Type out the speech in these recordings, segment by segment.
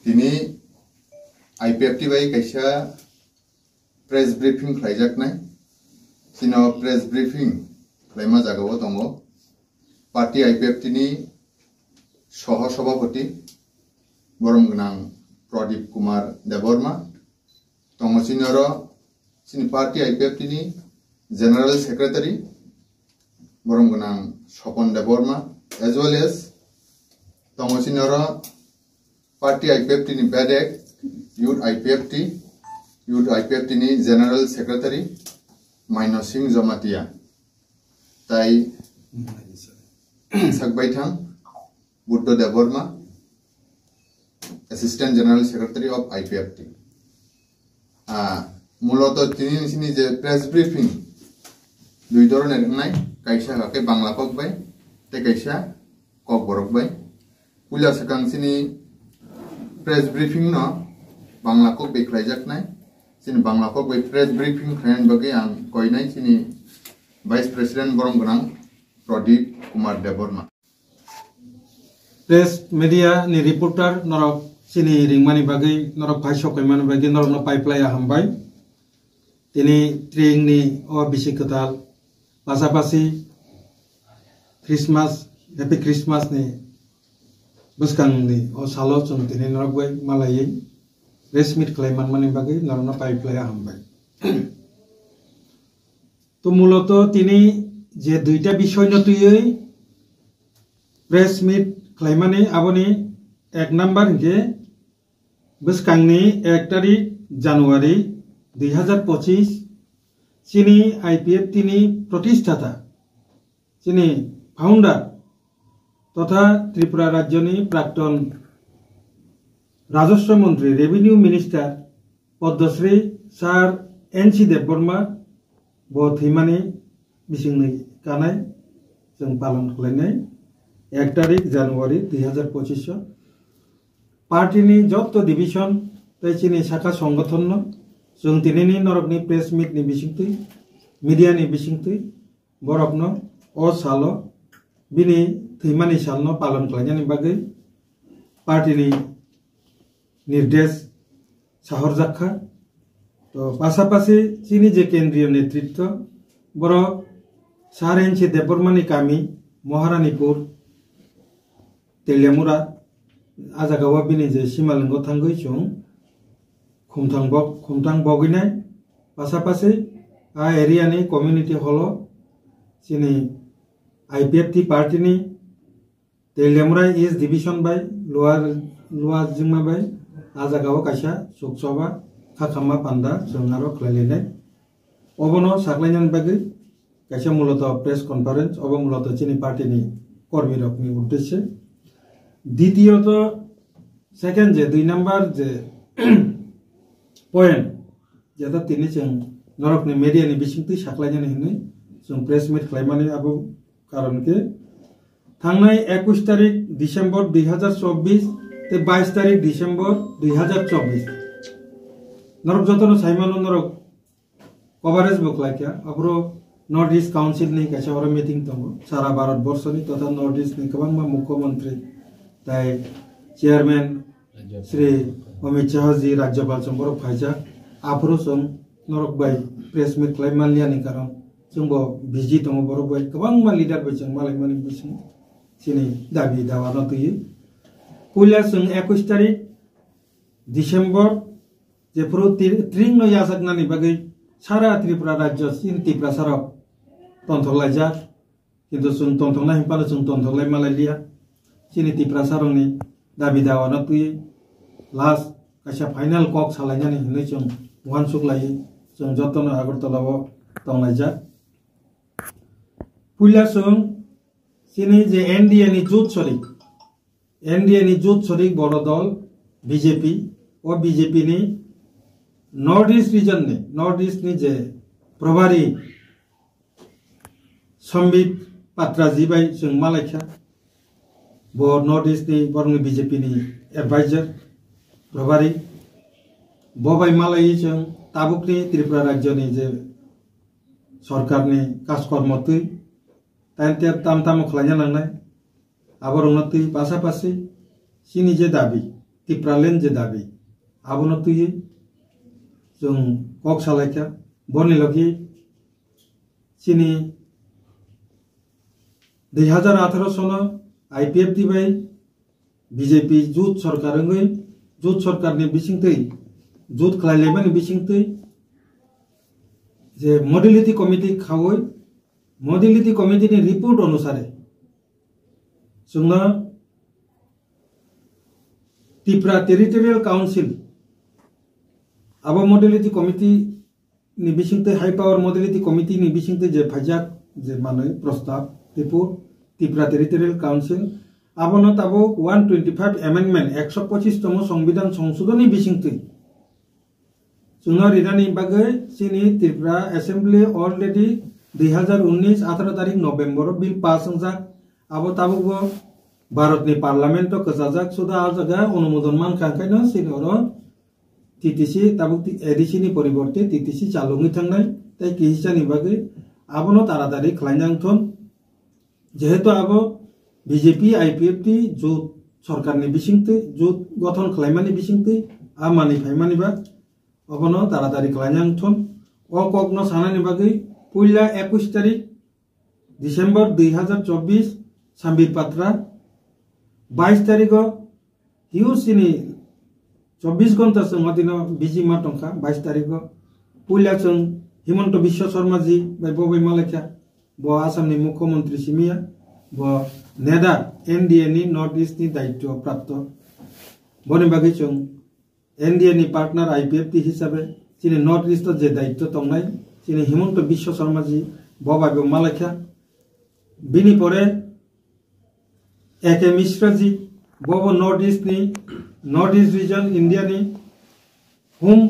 Tini IPFT bai kaisa press briefing khlaijaknai sino press briefing khlaima jagao tongo party IPFT ni soho sabhapati borom gnang Pradip Kumar Deborma tongo sinoro sini party IPFT ni general secretary borom gnang Sopon Deborma as well as tongo sinoro party IPFT ni Badek youth IPFT ni general secretary Maino Singh Jamatia tai Sakbaithang Buddha Deborma assistant general secretary of IPFT muloto tini sini je press briefing dui dhoroner nai kaisa hake bangla kok bai te kaisa kok borok bai pula sakang sini press briefing no bangla kok bai khlaijak nai sini bangla kok bai press briefing khlain bagi ang koinai sini vice president borong gnang Pradip Kumar Deborma press media ni reporter norok sini ringmani bagi norok bhaisok kaimani bagi norok no pipeline hambai tini tring ni o bisikatal pasapasi Christmas happy Christmas ni buskang ni o salo chung tini norok bai malai resmit klaiman mani bagi norok no pipeline hambai to muloto tini je duita bishoy no tuyoi press meet Klaimani aboni 1 number ke buskangni 1 tarik Januari 2025 sini IPFT ni প্রতিষ্ঠাতা sini founder তথা ত্রিপুরা রাজ্যনি প্রাক্তন রাজস্ব মন্ত্রী revenue minister Padmashri sir NC Debbarma বথিমানি বিসিংনি কানাই जों पालन खालामनाय 1 तारिख Januari 2025 पार्टी नि जत्त डिविजन तैचिनि शाखा संगठन जों तिनिनि नरकनि प्रेस मीट नि बिसिंगथि मीडिया नि बिसिंगथि बरकनो ओ सालो बिनि थैमानि सालनो पालन खालामनायनि बागै पार्टी नि निर्देश साहर जाखा तो पासापासि चिनि जे केंद्रीय नेतृत्व बरक सार NC देबबर्मानि कामी Maharanipur Telemura ajagawa bini je simalenggo tanggoi chung khumtang boginai pasapase a area ni community holo sini IPFT party ni Telemura East division by luar jingma by ajagawa kaisa suksoba khakama panda jongaro khlailai obono saklainyan bagi kaisa muloto press conference obo muloto chini party ni kormi rok ni uddeshe দ্বিতীয়ত second যে 2 number যে point যেটা তিনি जों नरकनि मिडियानि बिसिंथि साख्लायनानै होनो जों press मिट खालामनानै आबो खारनके थांनाय 21 तारिख डिसेम्बर 2024 ते 22 तारिख डिसेम्बर 2024 नरक जतन साइमानो नरक कभारेज बखलायका अब्रो नॉर्थ ईस्ट काउंसिल नि कासे हर मीटिंग दङ सारा भारत बर्षनि तथा नॉर्थ ईस्ट नि गोबां मुख्यमंत्री ताई चेयरमैन श्री अमित शाह जी राज्यपाल चंबर फाइजा आफरो जों नरक बाय प्रेस मिट खालामलियानि कारण जोंबो बिजि दङ बरक बाय गोबां मा लिडार बाय जों मालाय मानि बिसिं सिनि दाबि दावा नतुयो पुला जों 21 तारिख डिसेम्बर जेफोरो ट्रिं नो यासकनानि बागै सारा त्रिपुरा राज्य सिन त्रिपुरा सारा तन्थलायजा किन्तु जों तन्थना हिपानो जों तन्थलाय मालायलिया Sini Tripura sarongni dabi dawana tui last kaisa final kok salainani hinai जों wansuk lai जों jotono Agartalawo tonglaija puila जों sini je NDA ni jut sorik boro dol BJP o BJP ni North East region ni je प्रभारी Sambit Patraji bai जों malaikha bo North East ni borni BJP ni advisor प्रभारी bobai malai जों tabukni Tripura राज्य ni je सरकार ni kaskormo tui ताम खालामना लांनाय आबार उन्नति पासापासि sini je dabi tipralen je dabi abono tuye jung kok salaika boni logi sini 2018 sono IPF dibai BJP jut sarkar ngai jut sarkar ni bisingtei jut khlailema ni bisingtei je modality committee khawoi modality committee ni report anusare sungna Tripura Territorial Council abo modality committee ni bisingte high power modality committee ni bisingte je phajak je manoi prostav report Tripura Territorial Council abono tabo 125 amendment 125 tomo সংবিধান সংশোধনী bisingte sungna ridani bagai sini Tripura Assembly already 2019 18 तारिख November bill pass संजाक abo tabo go Bharat नि parliament तो कजाजाक सुदा आ जगह अनुमोदन मान खाखायनो सिनरो टीटीसी ताबुक एडिसी नि परिवर्ते टीटीसी चालुंगि थांनाय ताइ किहिसानि बागै आबोनो तारातारि खलायनांथन जेहेतु आबो बीजेपी आईपीएफ टी जो सरकारनि बिसिंते जो गठन खलायमानि बिसिंते आ मानि फायमानि बा आबोनो तारातारि खलायनांथन ओ कगनो सानानि बागै पुइला 21 तारिख डिसेम्बर 2024 साम्बिर पात्रा 22 तारिख हिउसिनी 24 घंटा से मदिना बिजी मा टंका 22 तारिख पुइला जों हिमंत विश्व शर्मा जी बबे मालेखा बो आसामनि मुख्यमंत्री सिमिया बो नेदा एनडीए नि नॉर्थ ईस्ट नि दायित्व प्राप्त बनि बागै जों एनडीए नि पार्टनर आईपीएफ टी हिसाबै चिनि नॉर्थ ईस्ट जे दायित्व तंनाय चिनि हिमंत विश्व शर्मा जी बबे मालेखा बिनि परे एके मिश्रा जी बोबो नॉर्थ ईस्ट रीजन इंडिया नि home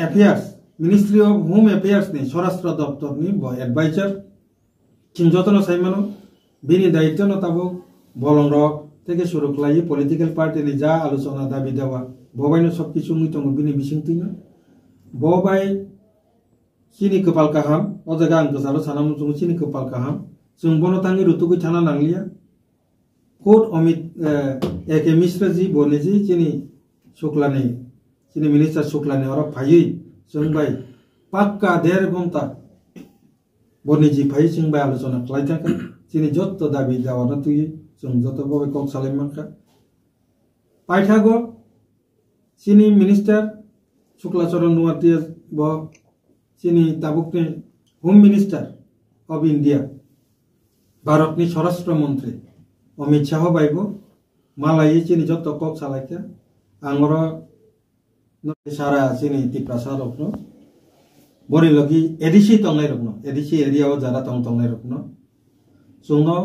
affairs ministry of home affairs नि स्वराष्ट्र दफ्तर नि बो एडवाइजर चिंजतन साइमानो बिनि दायित्व न ताबो बलंग থেকে শুরু খালাই পলিটিক্যাল পার্টি नि जा आलोचना दाबी दावा बबाइनो सब किछु मुइतंग बिनि बिसिंतिनो बबाइ सिनि कपाल काहाम ओ जगा आं गोसारो सानामु जों सिनि कपाल काहाम जों बनो तांगि रुतुगै थाना नांलिया कोट अमित एके मिश्रा जी बोने जी चिनी शुक्लानी चिनी मिनिस्टर शुक्लानी और फाई जों बाय पक्का 1.5 घंटा बोने जी फाई जों बाय आलोचना खालायथाखै चिनी जत्त दाबि दावाना तुयै जों जत्त बबे कक सालायमानखा पाइथागो चिनी मिनिस्टर शुक्लाचरण नुवातिया ब चिनी ताबुकनि होम मिनिस्टर ऑफ इंडिया भारतनि स्वराष्ट्र मंत्री अमित शाह बाइबो मालायै चिनि जत्त कक सालायखा आंगरो सारा चिनि तिप्रासा रखनो बरि लगी एडिसी तंनाय रखनो एडिसी एरियाव जारा तंनाय रखनो जोंनो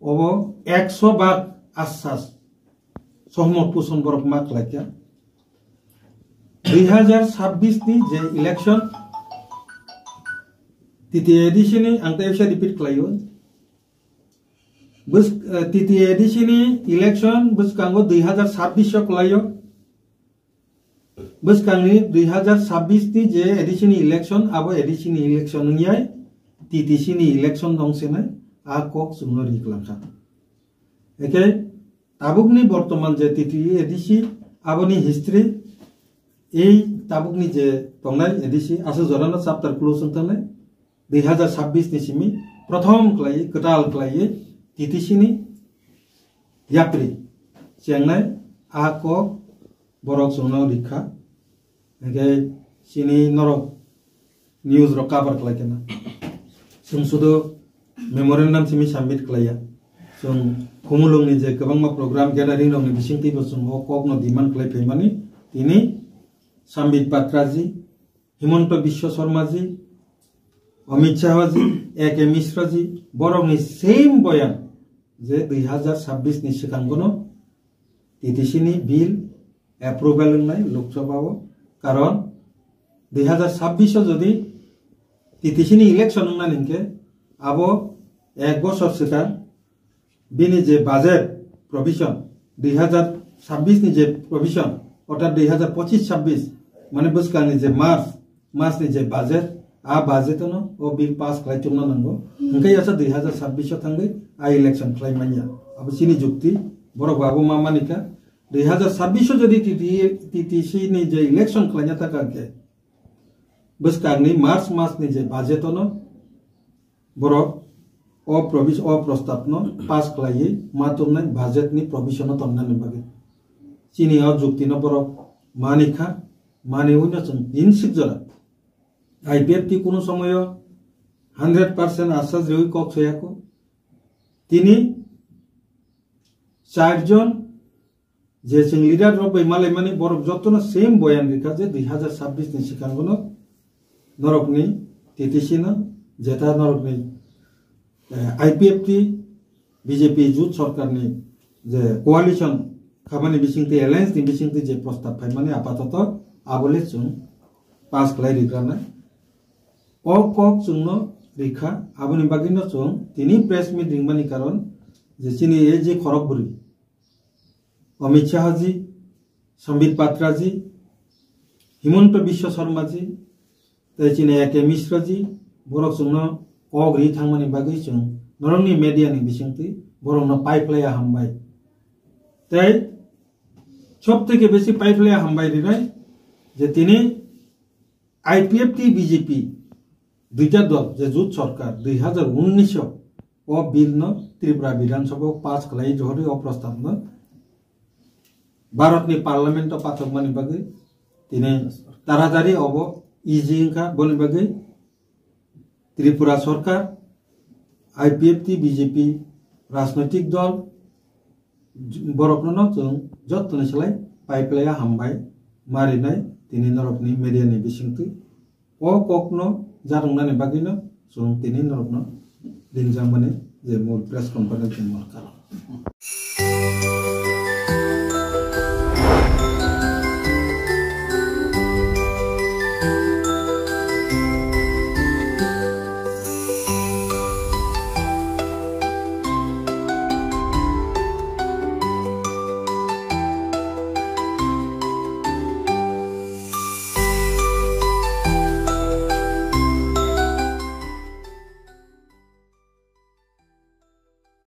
ओबो 100 भाग आश्वास सहमत पोषण बरफ मा खालायखा 2026 नि जे इलेक्शन तिति एडिसी नि आंतायसा रिपीट खालायो बस तिति एडिसी नि इलेक्शन बसकांगो 2026 खलायो बसकांगनि 2026 नि जे एडिसी नि इलेक्शन आबो एडिसी नि इलेक्शन नियाय तितिसी नि इलेक्शन दंसेना आ कक सुनो रिखलाखा एके ताबुकनि बर्तमान जे तिति एडिसी आबोनि हिस्ट्री এই ताबुकनि जे तंनाय एडिसी आसो जराना चैप्टर क्लोज तंनाय 2026 नि सिमी प्रथम खलाय कटाल खलाय तितिसिनि याप्रि चेंनाय आक बरक सुनाव रिखा एगे सिनि नरक न्यूज रो कवर खलायकेना जों सुदो मेमोरेंडम सिमी सबमिट खलाया जों खुमुलुंनि जे गोबांमा प्रोग्राम गैदारिं दंनि बिसिंतिबो जों ककनो डिमान्ड खलाय फैमानि तिनि संबित पात्रा जी हिमंत विश्व शर्मा जी अमित शाह जी एके मिश्रा जी बरंनि सेम बयान जे 2026 नि सिगांगनो टीटीसी नि बिल एप्रुवल होनाय लोकसभाव कारण 2026 जदि टीटीसी नि इलेक्शन होना निके आबो एक बছর सिगां बिनि जे बजेट प्रोविजन 2026 नि जे प्रोविजन अर्थात 2025-26 माने बसकांनि जे मार्च नि जे बजेट आ बाजेटनो ओ बिल पास खालायथुमना नांगौ ओंखाय आसा 2026 थांगै आ इलेक्शन खालायमानिया अब सिनि जुक्ति borok babu mama nika 2026 যদি TTC ni je election khlanya ta ke beskang ni March mas ni je budget no borok o provision o prostav no pass khlai matum nai budget ni provision no tonna ni bagi chini o jukti no borok manikha mani unya chung in sikjara IPFT কোনো সময় 100% আশ্বাস রই cock ছয়াকো তিনি চারজন যে Singh leader রব মালে মানে বড় যতন সেম বয়ান রেখা যে 2026 নি সিকাঙ্গনো নরকনি TTC না যেটা নরকনি IPFT বিজেপি জুট সরকারনি যে কোয়ালিশন খামানি বিসিংতে অ্যালায়েন্স নি বিসিংতে যে প্রস্তাব ফাই মানে আপাতত আবলে চুন পাস ক্লাই রিগ্রানা ও কক চুংনো রেখা আবনি বাগিনো চুং তিনি প্রেস মিট রিংমানি কারণ যে চিনি এই যে খড়গপুরি অমিত শাহজি সম্বিত পাত্রাজি হিমন্ত বিশ্ব শর্মাজি তাই চিনি একে মিশ্রজি বরক চুংনো ওক রি থাংমানি বাগি চুং নরংনি মিডিয়ানি বিসিংতি বরংনো পাইপলাইয়া হামবাই তাই সব থেকে বেশি পাইপলাইয়া হামবাই রিনাই যে তিনি IPFT বিজেপি দুইটা দল যে জুট সরকার 2019 ও বিল ন ত্রিপুরা বিধানসভা পাস খালাই জহরি ও প্রস্তাব ন ভারতনি পার্লামেন্ট পাঠক মানি বাগৈ তিনি তাড়াতাড়ি অব ইজিংকা বনি বাগৈ ত্রিপুরা সরকার IPFT বিজেপি রাজনৈতিক দল বরকন যত্নে সেলাই পাইপলাইয়া হামবাই মারিনাই তিনি নরকনি মিডিয়ানি বিসিংতি ও kokno jarungnani bagino so tini norokno dinjang mane je mul press conference mul karo